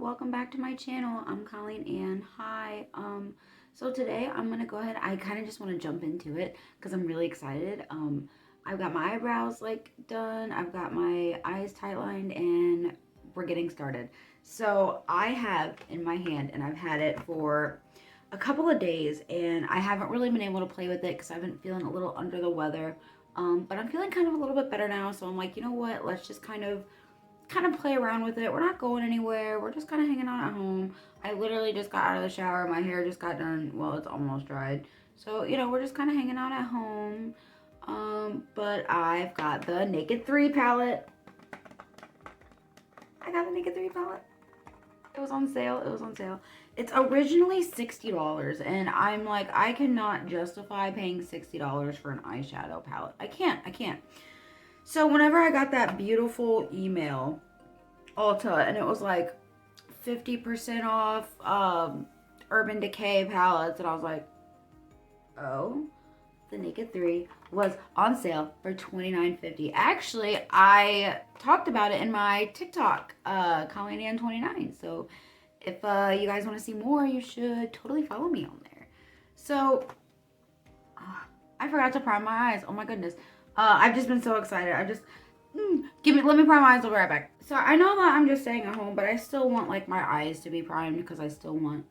welcome back to my channel. I'm Colleen and hi. So today I'm gonna go ahead. I kind of just want to jump into it because I'm really excited. I've got my eyebrows like done. I've got my eyes tight lined and we're getting started. So I have in my hand, and I've had it for a couple of days, and I haven't really been able to play with it because I've been feeling a little under the weather. But I'm feeling kind of a little bit better now. So I'm like, you know what? Let's just kind of play around with it. We're not going anywhere. We're just kind of hanging out at home. I literally just got out of the shower. My hair just got done. Well, it's almost dried. So, you know, we're just kind of hanging out at home. But I've got the Naked 3 palette. I got the Naked 3 palette. It was on sale. It was on sale. It's originally $60, and I'm like, I cannot justify paying $60 for an eyeshadow palette. I can't. So whenever I got that beautiful email, Ulta, and it was like 50% off Urban Decay palettes, and I was like, oh, the Naked 3 was on sale for $29.50. Actually, I talked about it in my TikTok, Colleen Ann 29. So if you guys want to see more, you should totally follow me on there. So I forgot to prime my eyes. Oh my goodness. I've just been so excited. I just let me prime my eyes. I'll be right back. So I know that I'm just staying at home, but I still want like my eyes to be primed because I still want,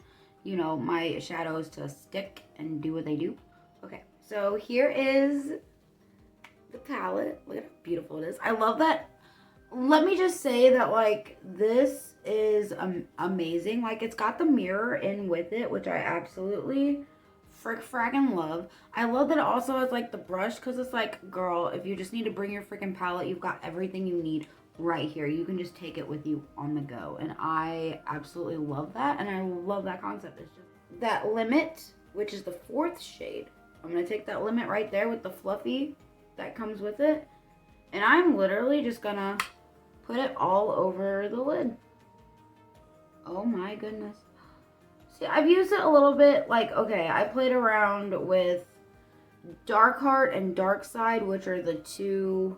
you know, my shadows to stick and do what they do. Okay, so here is the palette. Look at how beautiful it is. I love that. Let me just say that like this is amazing. Like it's got the mirror in with it, which I absolutely fraggin' love. I love that it also has like the brush, because it's like, girl, if you just need to bring your freaking palette, you've got everything you need right here. You can just take it with you on the go, and I absolutely love that, and I love that concept. It's just that limit, which is the 4th shade. I'm gonna take that limit right there with the fluffy that comes with it, and I'm literally just gonna put it all over the lid. Oh my goodness. See, I've used it a little bit, like, okay, I played around with Dark Heart and Dark Side, which are the 2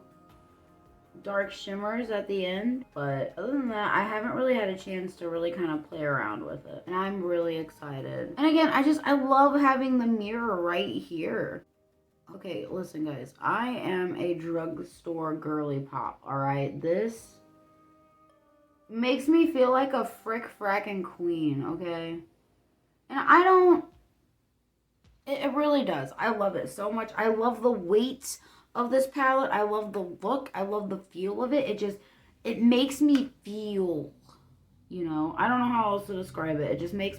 dark shimmers at the end. But other than that, I haven't really had a chance to really kind of play around with it. And I'm really excited. And again, I love having the mirror right here. Okay, listen, guys. I am a drugstore girly pop, alright? This makes me feel like a frackin' queen, okay? And I don't, it really does. I love it so much. I love the weight of this palette. I love the look. I love the feel of it. It makes me feel, you know, I don't know how else to describe it. It makes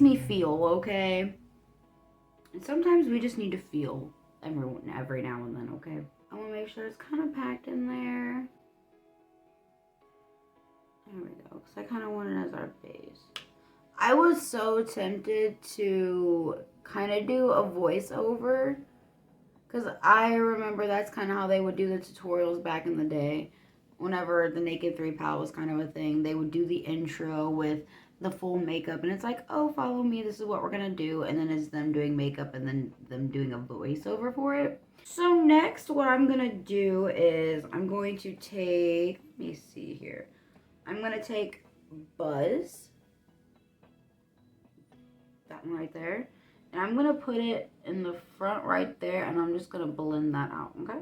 me feel, okay? And sometimes we just need to feel every now and then, okay? I want to make sure it's kind of packed in there. There we go, because I kind of want it as our base. I was so tempted to kind of do a voiceover, because I remember that's kind of how they would do the tutorials back in the day. Whenever the Naked 3 palette was kind of a thing, they would do the intro with the full makeup, and it's like, oh, follow me, this is what we're going to do, and then it's them doing makeup and then them doing a voiceover for it. So next, what I'm going to do is I'm going to take, let me see here, I'm going to take Buzz, that one right there, and I'm gonna put it in the front right there, and I'm just gonna blend that out. Okay,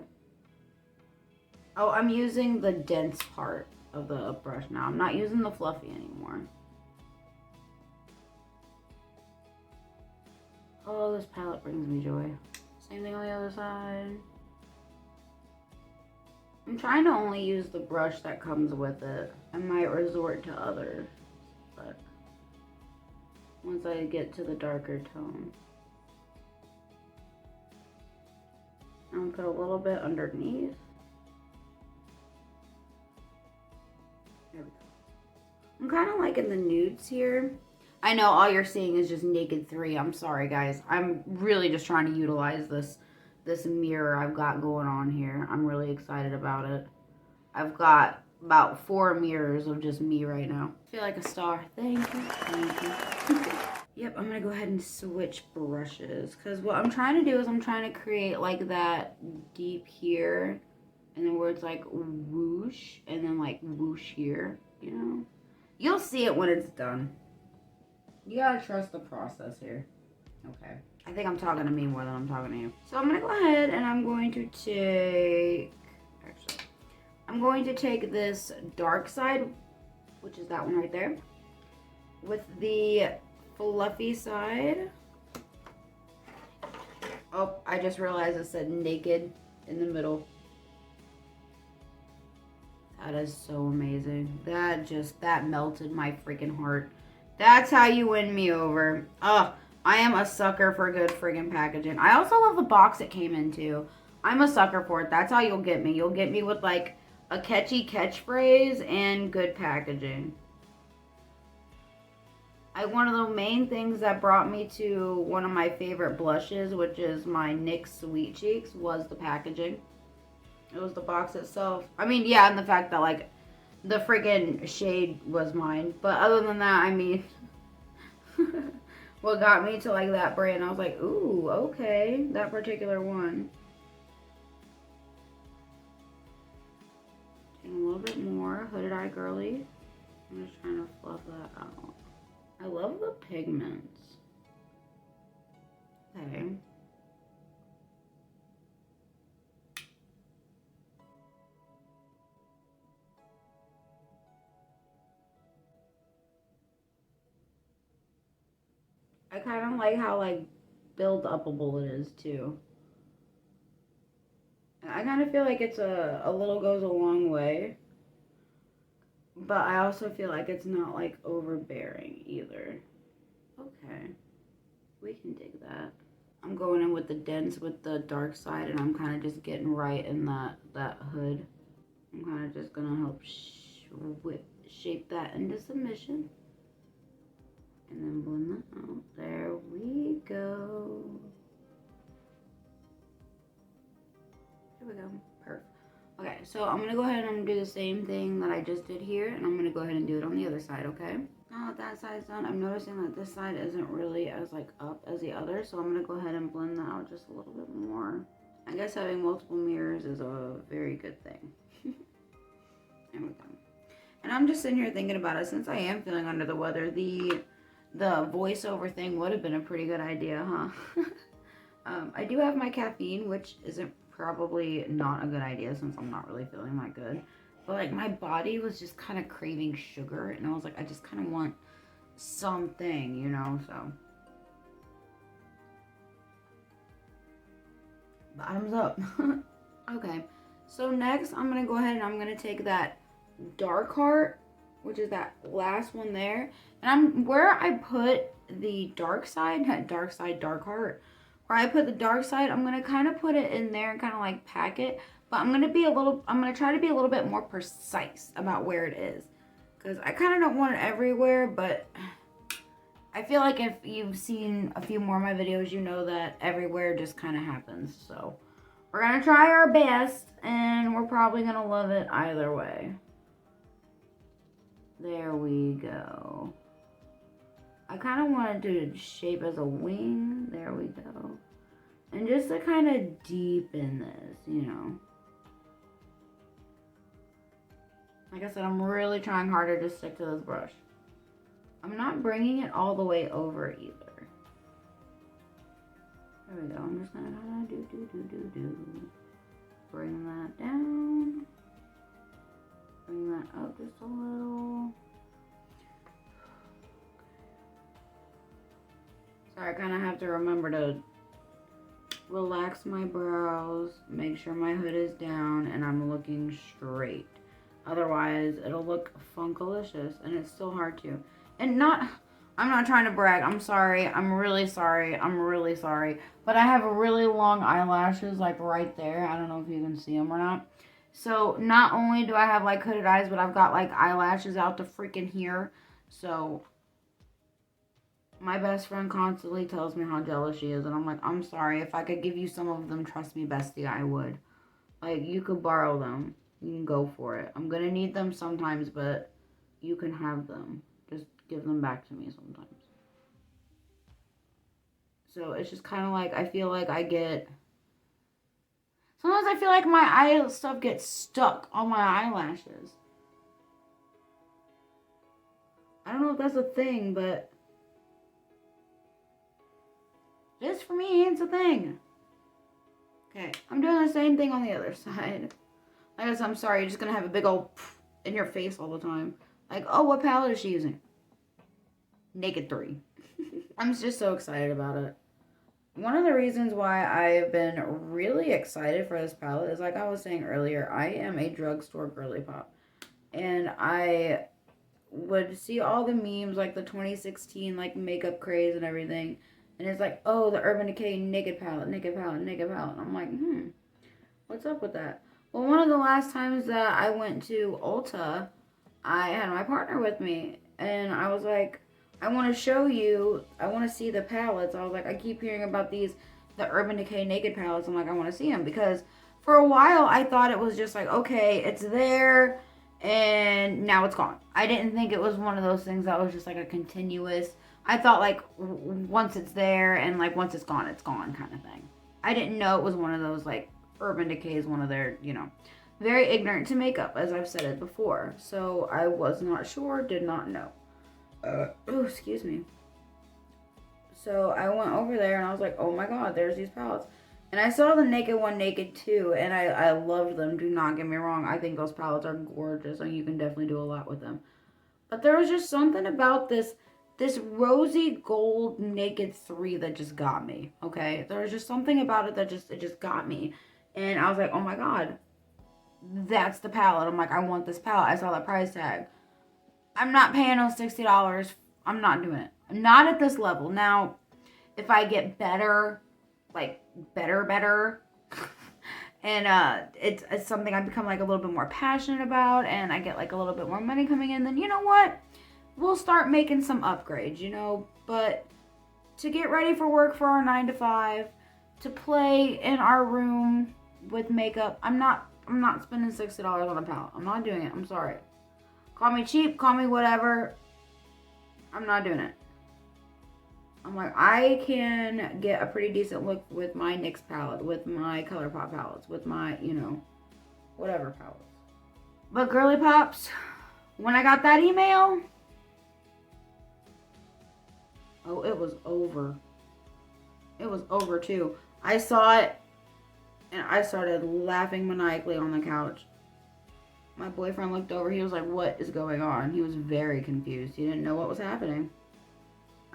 oh, I'm using the dense part of the brush now. I'm not using the fluffy anymore. Oh, this palette brings me joy. Same thing on the other side. I'm trying to only use the brush that comes with it. I might resort to others, but once I get to the darker tone. I'm gonna put a little bit underneath. There we go. I'm kind of liking the nudes here. I know all you're seeing is just Naked 3. I'm sorry, guys. I'm really just trying to utilize this mirror I've got going on here. I'm really excited about it. I've got about 4 mirrors of just me right now. I feel like a star. Thank you. Thank you. Yep, I'm gonna go ahead and switch brushes, because what I'm trying to do is I'm trying to create like that deep here, and then where it's like whoosh, and then like whoosh here, you know? You'll see it when it's done. You gotta trust the process here. Okay. I think I'm talking to me more than I'm talking to you. So I'm gonna go ahead and I'm going to take... Actually, I'm going to take this dark side, which is that one right there, with the fluffy side. Oh, I just realized it said naked in the middle. That is so amazing. That melted my freaking heart. That's how you win me over. Ugh, I am a sucker for good friggin' packaging. I also love the box it came into. I'm a sucker for it. That's how you'll get me. You'll get me with like a catchy catchphrase and good packaging. One of the main things that brought me to one of my favorite blushes, which is my NYX Sweet Cheeks, was the packaging. It was the box itself. I mean, yeah, and the fact that, like, the freaking shade was mine. But other than that, I mean, what got me to, like, that brand, I was like, ooh, okay, that particular one. And a little bit more. Hooded Eye Girly. I'm just trying to fluff that out. I love the pigments. Okay. I kind of like how, like, build-upable it is, too. I kind of feel like it's a little goes a long way. But I also feel like it's not, like, overbearing, either. Okay. We can dig that. I'm going in with the dense with the dark side, and I'm kind of just getting right in that hood. I'm kind of just going to help shape that into submission. And then blend that out. There we go. Here we go. Perfect. Okay, so I'm going to go ahead and I'm going to do the same thing that I just did here. And I'm going to go ahead and do it on the other side, okay? Now that that side's done, I'm noticing that this side isn't really as, like, up as the other. So I'm going to go ahead and blend that out just a little bit more. I guess having multiple mirrors is a very good thing. There we go. And I'm just sitting here thinking about it. Since I am feeling under the weather, the voiceover thing would have been a pretty good idea, huh? I do have my caffeine, which isn't probably not a good idea since I'm not really feeling that good. But, like, my body was just kind of craving sugar, and I was like, I just kind of want something, you know, so. Bottoms up. Okay, so next I'm going to go ahead and I'm going to take that dark heart, which is that last one there. And where I put the dark side, not dark side, dark heart, where I put the dark side, I'm going to kind of put it in there and kind of like pack it. But I'm going to try to be a little bit more precise about where it is. Because I kind of don't want it everywhere, but I feel like if you've seen a few more of my videos, you know that everywhere just kind of happens. So we're going to try our best, and we're probably going to love it either way. There we go. I kind of wanted to shape as a wing. There we go. And just to kind of deepen this, you know. Like I said, I'm really trying harder to stick to this brush. I'm not bringing it all the way over either. There we go. I'm just gonna do. Bring that down. Bring that up just a little. Sorry, I kind of have to remember to relax my brows, make sure my hood is down, and I'm looking straight. Otherwise, it'll look funkalicious, and it's still hard to. And I'm not trying to brag. I'm sorry. I'm really sorry. I'm really sorry. But I have really long eyelashes, like right there. I don't know if you can see them or not. So, not only do I have, like, hooded eyes, but I've got, like, eyelashes out to freaking here. So, my best friend constantly tells me how jealous she is. And I'm like, I'm sorry. If I could give you some of them, trust me, bestie, I would. Like, you could borrow them. You can go for it. I'm going to need them sometimes, but you can have them. Just give them back to me sometimes. So, it's just kind of like, I feel like I get... Sometimes I feel like my eye stuff gets stuck on my eyelashes. know if that's a thing, but just for me, it's a thing. Okay, I'm doing the same thing on the other side. I guess I'm sorry, you're just gonna have a big old in your face all the time. Like, oh, what palette is she using? Naked 3. I'm just so excited about it. One of the reasons why I've been really excited for this palette is, like I was saying earlier, I am a drugstore girly pop. And I would see all the memes, like the 2016, like, makeup craze and everything. And it's like, oh, the Urban Decay naked palette, naked palette, naked palette. And I'm like, what's up with that? Well, one of the last times that I went to Ulta, I had my partner with me. And I was like, I want to show you, I want to see the palettes. I was like, I keep hearing about the Urban Decay naked palettes. I'm like, I want to see them. Because for a while, I thought it was just like, okay, it's there, and now it's gone. I didn't think it was one of those things that was just like a continuous. I thought like once it's there and like once it's gone kind of thing. I didn't know it was one of those like Urban Decay is one of their, very ignorant to makeup, as I've said it before. So I was not sure, did not know. Oh, excuse me. So I went over there and I was like, oh my god, there's these palettes. And I saw the Naked 1, Naked 2, and I loved them. Do not get me wrong. I think those palettes are gorgeous, and you can definitely do a lot with them. But there was just something about this rosy gold Naked 3 that just got me, okay? There was just something about it that just got me. And I was like, oh my god, that's the palette. I'm like, I want this palette. I saw the price tag. I'm not paying those $60. I'm not doing it. Not at this level. Now, if I get better, like better, and it's something I become like a little bit more passionate about, and I get like a little bit more money coming in, then you know what? We'll start making some upgrades, But to get ready for work for our 9 to 5, to play in our room with makeup, I'm not spending $60 on a palette. I'm not doing it. I'm sorry. Call me cheap, call me whatever. I'm not doing it. I'm like, I can get a pretty decent look with my NYX palette, with my ColourPop palettes, with my, whatever palettes. But Girly Pops, when I got that email, oh, it was over. It was over too. I saw it and I started laughing maniacally on the couch. My boyfriend looked over. He was like, what is going on? He was very confused. He didn't know what was happening.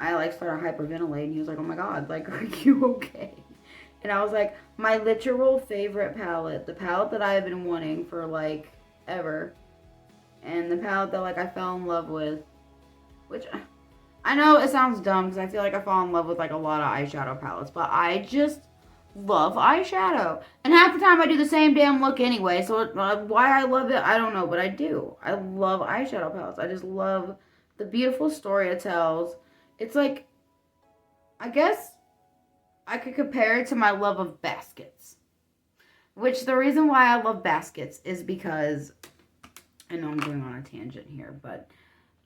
I started hyperventilating. He was like, oh my god, are you okay? And I was like, my literal favorite palette, the palette that I have been wanting for ever, and the palette that I fell in love with, which I know it sounds dumb because I feel like I fall in love with a lot of eyeshadow palettes, but I just love eyeshadow. And half the time I do the same damn look anyway, so why I love it, I don't know, but I do. I love eyeshadow palettes. I just love the beautiful story it tells. It's I guess I could compare it to my love of baskets. Which the reason why I love baskets is because, I know I'm going on a tangent here, but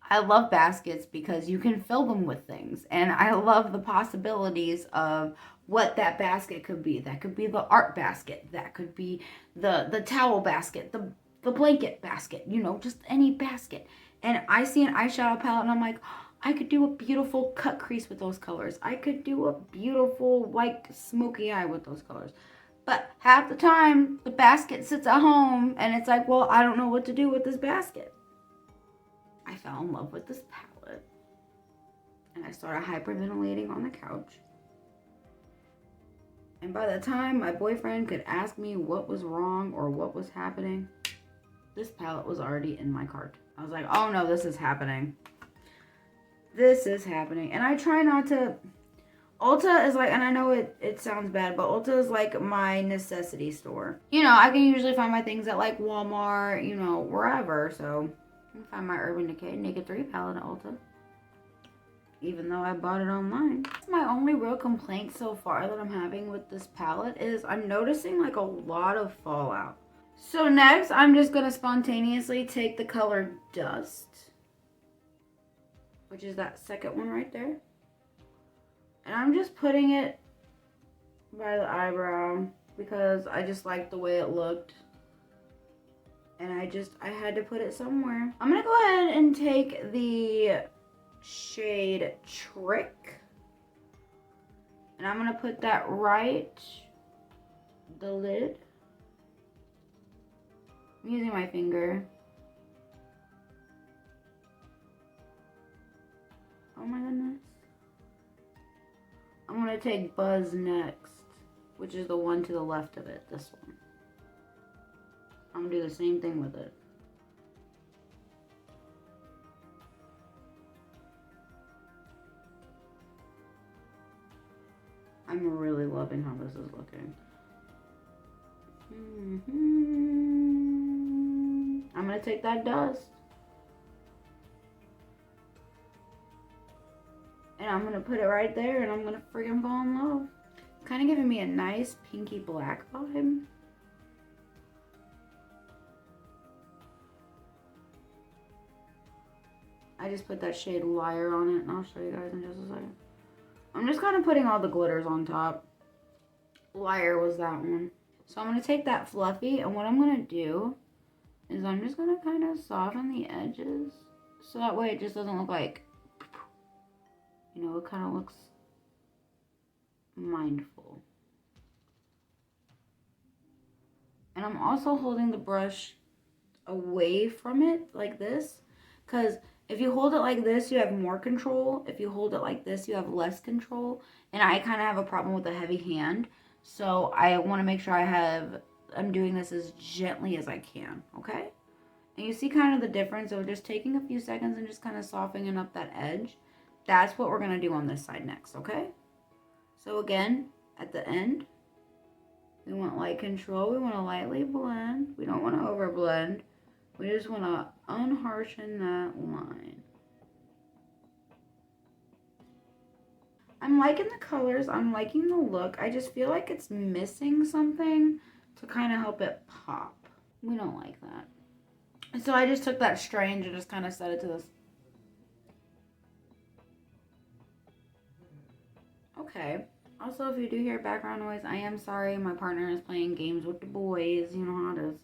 I love baskets because you can fill them with things. And I love the possibilities of what that basket could be. That could be the art basket. That could be the towel basket, the blanket basket, just any basket. And I see an eyeshadow palette and I'm like, I could do a beautiful cut crease with those colors. I could do a beautiful smoky eye with those colors. But half the time, the basket sits at home and it's like, well, I don't know what to do with this basket. I fell in love with this palette. And I started hyperventilating on the couch. And by the time my boyfriend could ask me what was wrong or what was happening, this palette was already in my cart. I was like, oh no, this is happening. This is happening. And I try not to... Ulta is and I know it sounds bad, but Ulta is my necessity store. I can usually find my things at Walmart, wherever. So I can find my Urban Decay Naked 3 palette at Ulta. Even though I bought it online. My only real complaint so far that I'm having with this palette is I'm noticing a lot of fallout. So next, I'm just going to spontaneously take the color Dust, which is that second one right there. And I'm just putting it by the eyebrow because I just liked the way it looked. And I had to put it somewhere. I'm going to go ahead and take the shade Trick. And I'm going to put that right, the lid. I'm using my finger. Oh my goodness. I'm going to take Buzz next, which is the one to the left of it, this one. I'm going to do the same thing with it. I'm really loving how this is looking. I'm going to take that dust. And I'm going to put it right there and I'm going to friggin' fall in love. It's kind of giving me a nice pinky black vibe. I just put that shade Liar on it and I'll show you guys in just a second. I'm just kind of putting all the glitters on top. Liar was that one. So I'm going to take that fluffy and what I'm going to do is I'm just going to kind of soften the edges. So that way it just doesn't look like, you know, it kind of looks mindful. And I'm also holding the brush away from it like this. Because if you hold it like this, you have more control. If you hold it like this, you have less control. And I kind of have a problem with a heavy hand. So I want to make sure I'm doing this as gently as I can, okay? And you see kind of the difference of just taking a few seconds and just kind of softening up that edge. That's what we're going to do on this side next, okay? So again, at the end, we want light control. We want to lightly blend. We don't want to over blend. We just want to unharshen that line. I'm liking the colors. I'm liking the look. I just feel like it's missing something to kind of help it pop. We don't like that. And so I just took that Strange and just kind of set it to this. Okay. Also, if you do hear background noise, I am sorry. My partner is playing games with the boys. You know how it is.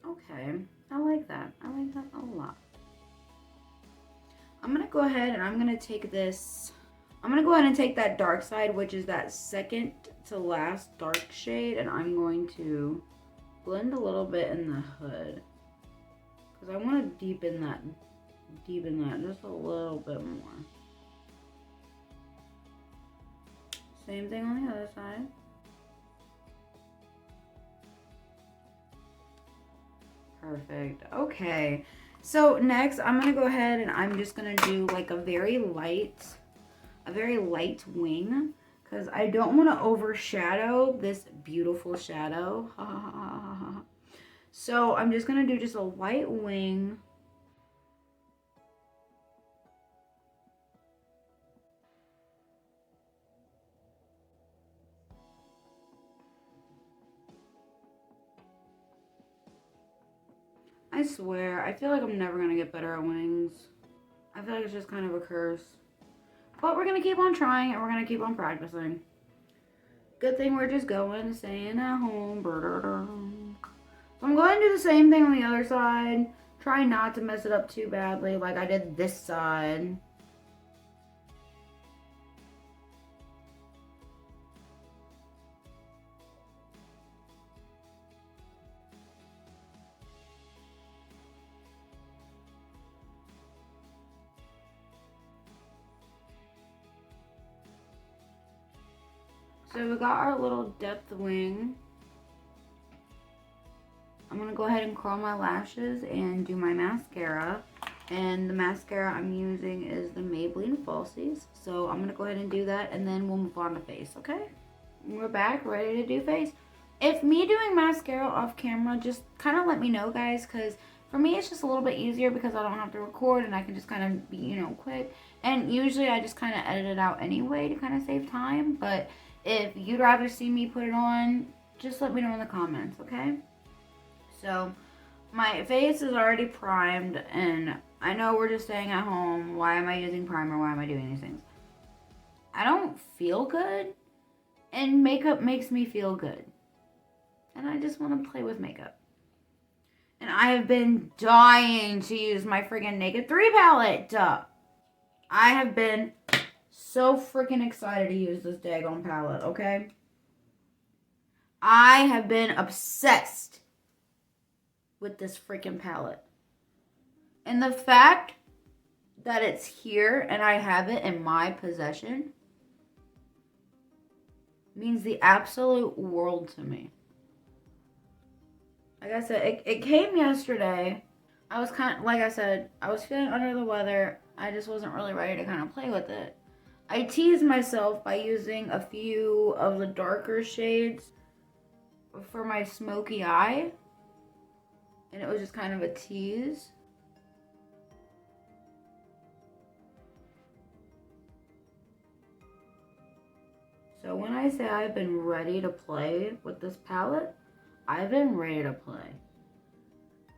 Okay. I like that. I like that a lot. I'm going to go ahead and I'm going to take this. I'm going to go ahead and take that dark side, which is that second to last dark shade. And I'm going to blend a little bit in the hood. Because I want to deepen that just a little bit more. Same thing on the other side. Perfect. Okay. So next I'm going to go ahead and I'm just going to do like a very light wing. Because I don't want to overshadow this beautiful shadow. So I'm just going to do just a light wing. I swear, I feel like I'm never going to get better at wings. I feel like it's just kind of a curse. But we're going to keep on trying and we're going to keep on practicing. Good thing we're just going, staying at home. So I'm going to do the same thing on the other side. Try not to mess it up too badly like I did this side. So we got our little depth wing. I'm going to go ahead and curl my lashes and do my mascara. And the mascara I'm using is the Maybelline Falsies. So I'm going to go ahead and do that and then we'll move on to face, okay? We're back, ready to do face. If me doing mascara off camera, just kind of let me know, guys, because for me it's just a little bit easier because I don't have to record and I can just kind of be, you know, quick. And usually I just kind of edit it out anyway to kind of save time. But if you'd rather see me put it on, just let me know in the comments, okay? So my face is already primed and I know we're just staying at home. Why am I using primer? Why am I doing these things? I don't feel good and makeup makes me feel good. And I just want to play with makeup. And I have been dying to use my friggin' Naked 3 palette. I have been so freaking excited to use this daggone palette, okay? I have been obsessed with this freaking palette. And the fact that it's here and I have it in my possession means the absolute world to me. Like I said, it came yesterday. I was like I said, I was feeling under the weather. I just wasn't really ready to kind of play with it. I teased myself by using a few of the darker shades for my smoky eye. And it was just kind of a tease. So when I say I've been ready to play with this palette, I've been ready to play.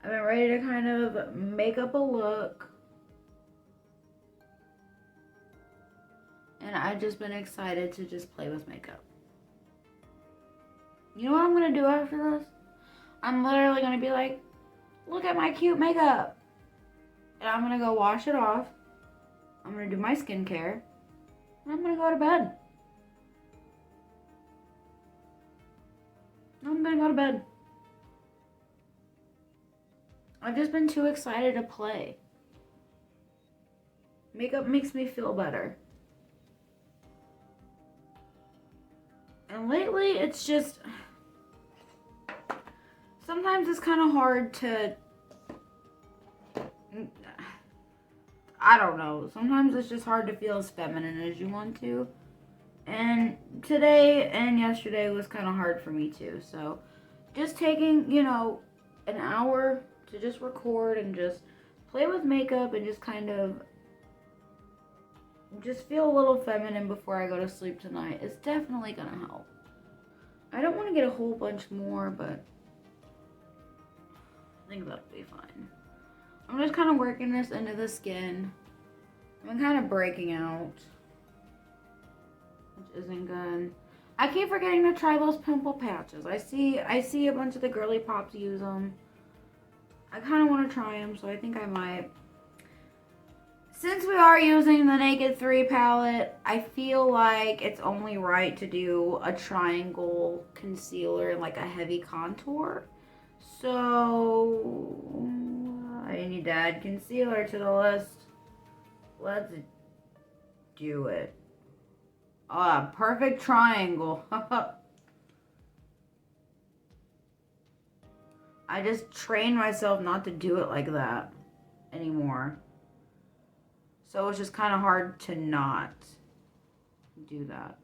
I've been ready to kind of make up a look. And I've just been excited to just play with makeup. You know what I'm going to do after this? I'm literally going to be like, look at my cute makeup. And I'm going to go wash it off. I'm going to do my skincare. And I'm going to go to bed. I'm going to go to bed. I've just been too excited to play. Makeup makes me feel better. And lately, it's just... Sometimes it's kind of hard to... I don't know. Sometimes it's just hard to feel as feminine as you want to. And today and yesterday was kind of hard for me too. So just taking, you know, an hour to just record and just play with makeup and just kind of just feel a little feminine before I go to sleep tonight is definitely going to help. I don't want to get a whole bunch more, but I think that'll be fine. I'm just kind of working this into the skin. I'm kind of breaking out, which isn't good. I keep forgetting to try those pimple patches. I see a bunch of the Girly Pops use them. I kind of want to try them, so I think I might. Since we are using the Naked 3 palette, I feel like it's only right to do a triangle concealer, like a heavy contour. So, I need to add concealer to the list. Let's do it. Ah, perfect triangle. I just trained myself not to do it like that anymore. So it's just kind of hard to not do that.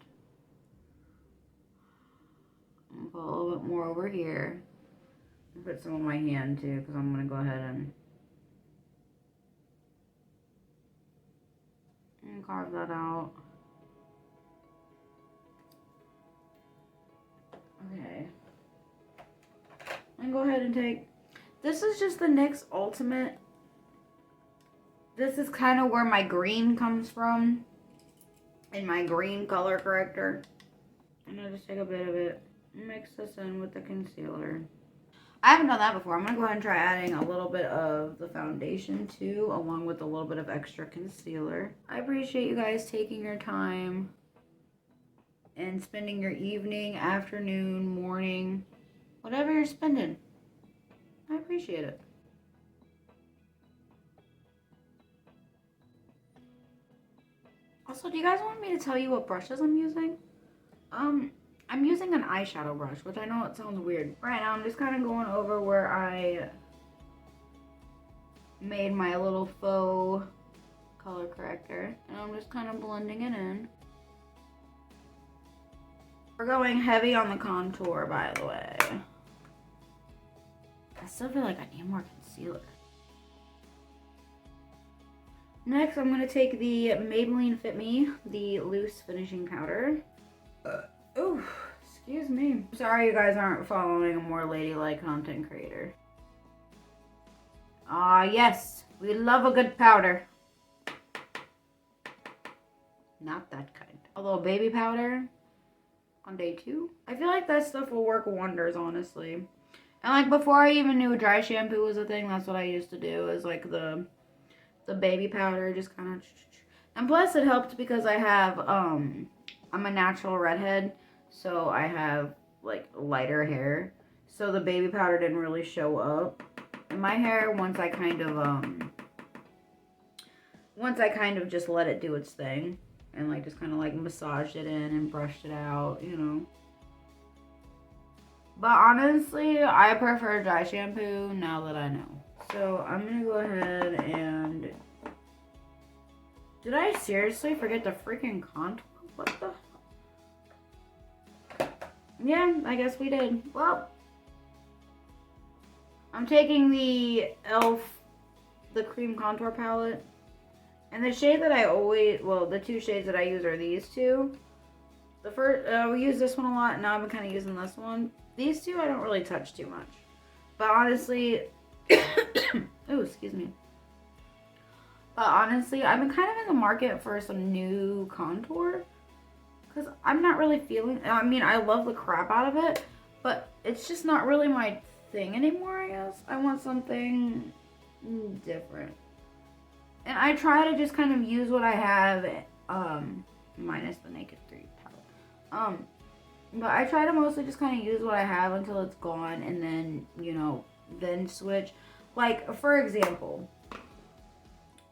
I'm gonna put a little bit more over here. Put some on my hand too, because I'm gonna go ahead and carve that out. Okay. And go ahead and take, this is just the NYX Ultimate. This is kind of where my green comes from, in my green color corrector. And I just take a bit of it, mix this in with the concealer. I haven't done that before. I'm going to go ahead and try adding a little bit of the foundation too, along with a little bit of extra concealer. I appreciate you guys taking your time and spending your evening, afternoon, morning, whatever you're spending. I appreciate it. Also, do you guys want me to tell you what brushes I'm using? I'm using an eyeshadow brush, which I know it sounds weird. Right now, I'm just kind of going over where I made my little faux color corrector. And I'm just kind of blending it in. We're going heavy on the contour, by the way. I still feel like I need more concealer. Next, I'm going to take the Maybelline Fit Me, the loose finishing powder. Ooh, excuse me. Sorry you guys aren't following a more ladylike content creator. Ah, yes, we love a good powder. Not that kind. A little baby powder on day 2. I feel like that stuff will work wonders, honestly. And like before I even knew dry shampoo was a thing, that's what I used to do, is like the baby powder, just kind of. And plus it helped because I have, I'm a natural redhead, so I have, like, lighter hair. So the baby powder didn't really show up in my hair once I kind of just let it do its thing. And, like, just kind of, like, massaged it in and brushed it out, you know. But honestly, I prefer dry shampoo now that I know. So I'm going to go ahead and... Did I seriously forget the freaking contour? What the... Yeah, I guess we did. Well, I'm taking the e.l.f. the cream contour palette. And the shade that I always... Well, the two shades that I use are these two. The first... we use this one a lot. Now I've been kind of using this one. These two I don't really touch too much. But honestly... oh, excuse me. But honestly, I've been kind of in the market for some new contour. Because I'm not really feeling... I mean, I love the crap out of it. But it's just not really my thing anymore, I guess. I want something different. And I try to just kind of use what I have, minus the Naked 3 palette. But I try to mostly just kind of use what I have until it's gone, and then, you know, then switch. Like, for example,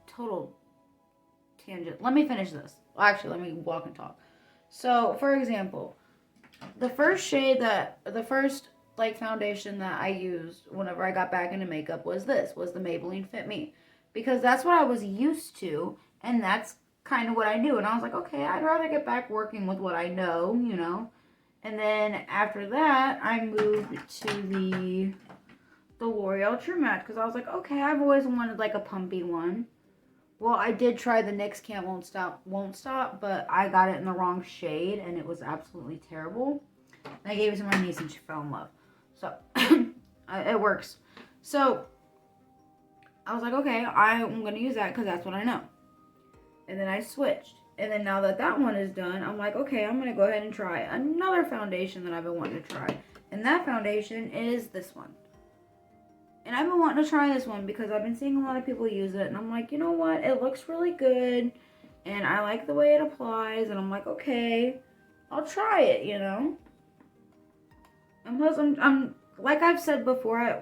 total tangent. Let me finish this. Well, actually, let me walk and talk. So, for example, the first like, foundation that I used whenever I got back into makeup was the Maybelline Fit Me. Because that's what I was used to, and that's kind of what I knew. And I was like, okay, I'd rather get back working with what I know, you know. And then after that, I moved to the L'Oreal True Match, because I was like, okay, I've always wanted, like, a pumpy one. Well, I did try the NYX Can't Won't Stop, but I got it in the wrong shade, and it was absolutely terrible. And I gave it to my niece, and she fell in love. So, it works. So, I was like, okay, I'm going to use that because that's what I know. And then I switched. And then now that that one is done, I'm like, okay, I'm going to go ahead and try another foundation that I've been wanting to try. And that foundation is this one. And I've been wanting to try this one because I've been seeing a lot of people use it. And I'm like, you know what? It looks really good. And I like the way it applies. And I'm like, okay, I'll try it, you know? And plus, I'm like I've said before, I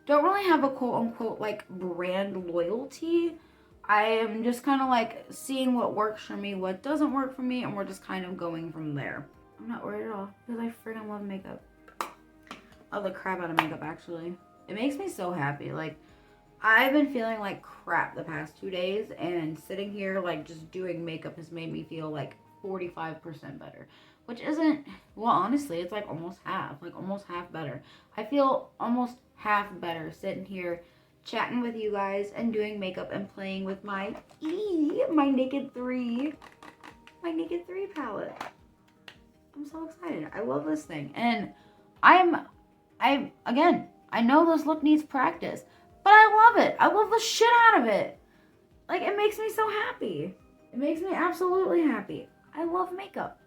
don't really have a quote-unquote, like, brand loyalty. I am just kind of, like, seeing what works for me, what doesn't work for me, and we're just kind of going from there. I'm not worried at all, because I freaking love makeup. I love the crap out of makeup, actually. It makes me so happy. Like, I've been feeling like crap the past 2 days, and sitting here, like, just doing makeup has made me feel, like, 45% better. Which isn't, well, honestly, it's, like, almost half better. I feel almost half better sitting here chatting with you guys and doing makeup and playing with my Naked 3 palette. I'm so excited. I love this thing. And again, I know this look needs practice, but I love it. I love the shit out of it. Like, it makes me so happy. It makes me absolutely happy. I love makeup.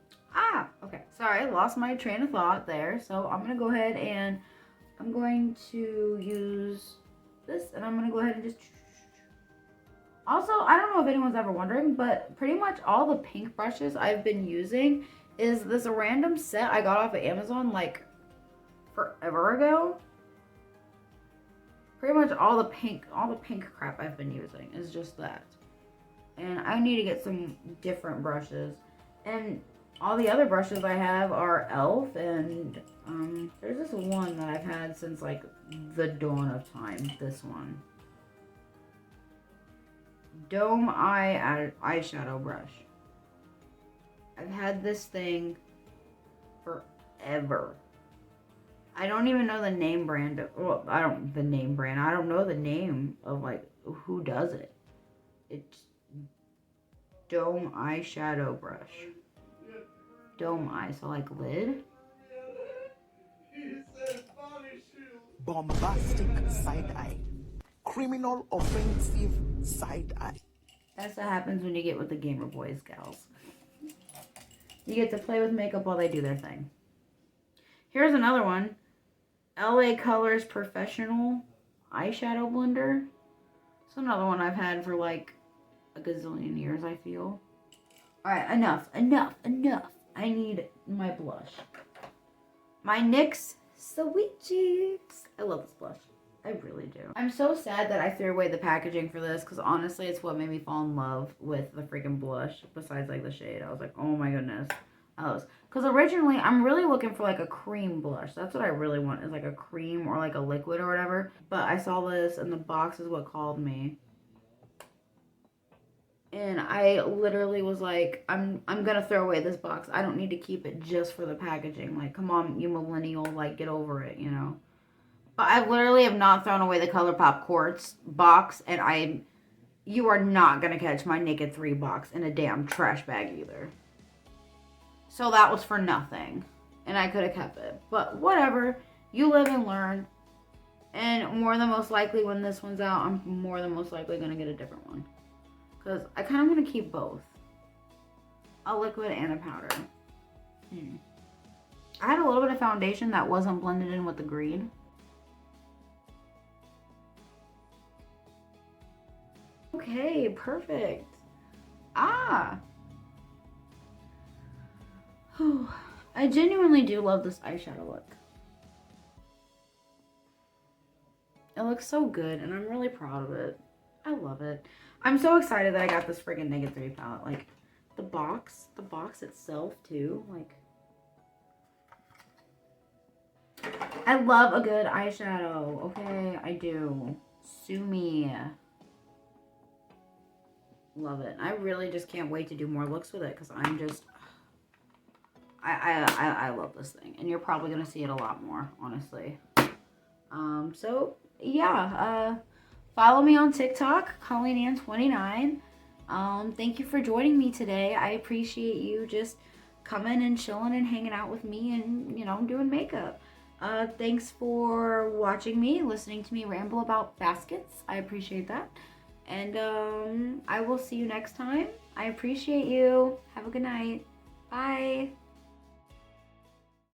Okay. Sorry, I lost my train of thought there. So I'm going to go ahead and I'm going to use this, and I'm going to go ahead and just... Also, I don't know if anyone's ever wondering, but pretty much all the pink brushes I've been using is this random set I got off of Amazon, like, forever ago. Pretty much all the pink crap I've been using is just that. And I need to get some different brushes. And all the other brushes I have are e.l.f. and there's this one that I've had since, like, the dawn of time. This one. Dome Eye eyeshadow brush. I've had this thing forever. I don't even know the name brand. Well, I don't know the name of, like, who does it. It's Dome eyeshadow brush. Dome eye, so like lid. Bombastic side eye. Criminal offensive side eye. That's what happens when you get with the Gamer Boys gals. You get to play with makeup while they do their thing. Here's another one. LA Colors Professional Eyeshadow Blender. It's another one I've had for, like, a gazillion years, I feel. Alright, enough. I need my blush. My NYX Sweet Cheeks. I love this blush. I really do. I'm so sad that I threw away the packaging for this because honestly, it's what made me fall in love with the freaking blush. Besides like the shade, I was like, oh my goodness. Because originally, I'm really looking for like a cream blush. That's what I really want, is like a cream or like a liquid or whatever. But I saw this and the box is what called me. And I literally was like, I'm gonna throw away this box. I don't need to keep it just for the packaging. Like, come on, you millennial, like, get over it, you know? But I literally have not thrown away the ColourPop Quartz box, and you are not gonna catch my Naked 3 box in a damn trash bag either. So that was for nothing. And I could have kept it. But whatever. You live and learn. And more than most likely when this one's out, I'm more than most likely gonna get a different one. Because I kind of want to keep both. A liquid and a powder. I had a little bit of foundation that wasn't blended in with the green. Okay, perfect. I genuinely do love this eyeshadow look. It looks so good, and I'm really proud of it. I love it. I'm so excited that I got this friggin' Naked 3 palette. Like, the box itself, too. Like, I love a good eyeshadow. Okay, I do. Sue me. Love it. I really just can't wait to do more looks with it because I'm just... I love this thing. And you're probably going to see it a lot more, honestly. So, yeah. Follow me on TikTok, ColleenAnn29. Thank you for joining me today. I appreciate you just coming and chilling and hanging out with me and, you know, doing makeup. Thanks for watching me, listening to me ramble about baskets. I appreciate that. And I will see you next time. I appreciate you. Have a good night. Bye.